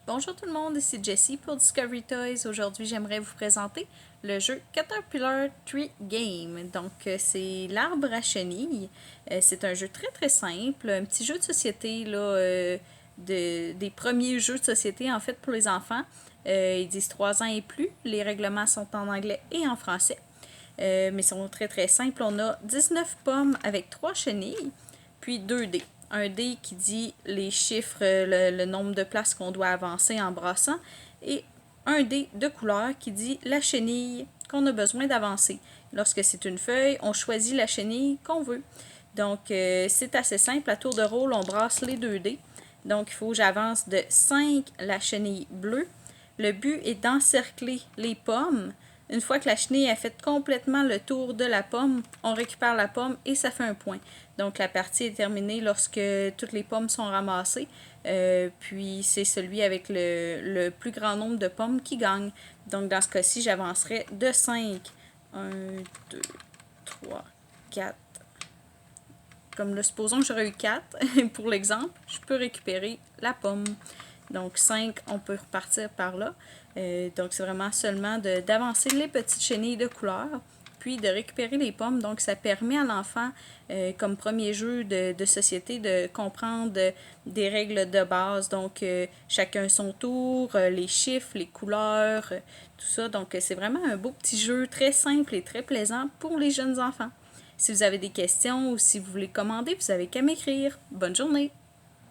Bonjour tout le monde, ici Jessie pour Discovery Toys. Aujourd'hui, j'aimerais vous présenter le jeu Caterpillar Tree Game. Donc, c'est l'arbre à chenilles. C'est un jeu très très simple, un petit jeu de société là, des premiers jeux de société en fait pour les enfants. Ils disent 3 ans et plus. Les règlements sont en anglais et en français. Mais sont très très simples. On a 19 pommes avec 3 chenilles, puis 2 dés. Un dé qui dit les chiffres, le nombre de places qu'on doit avancer en brassant, et un dé de couleur qui dit la chenille qu'on a besoin d'avancer. Lorsque c'est une feuille, on choisit la chenille qu'on veut. Donc, c'est assez simple. À tour de rôle, on brasse les 2 dés. Donc, il faut que j'avance de 5 la chenille bleue. Le but est d'encercler les pommes. Une fois que la chenille a fait complètement le tour de la pomme, on récupère la pomme et ça fait un point. Donc la partie est terminée lorsque toutes les pommes sont ramassées. Puis c'est celui avec le plus grand nombre de pommes qui gagne. Donc dans ce cas-ci, j'avancerai de 5. 1, 2, 3, 4. Comme là, supposons que j'aurais eu 4 pour l'exemple, je peux récupérer la pomme. Donc 5, on peut repartir par là. Donc c'est vraiment seulement d'avancer les petites chenilles de couleur, puis de récupérer les pommes. Donc ça permet à l'enfant, comme premier jeu de société, de comprendre des règles de base. Donc chacun son tour, les chiffres, les couleurs, tout ça. Donc c'est vraiment un beau petit jeu très simple et très plaisant pour les jeunes enfants. Si vous avez des questions ou si vous voulez commander, vous avez qu'à m'écrire. Bonne journée!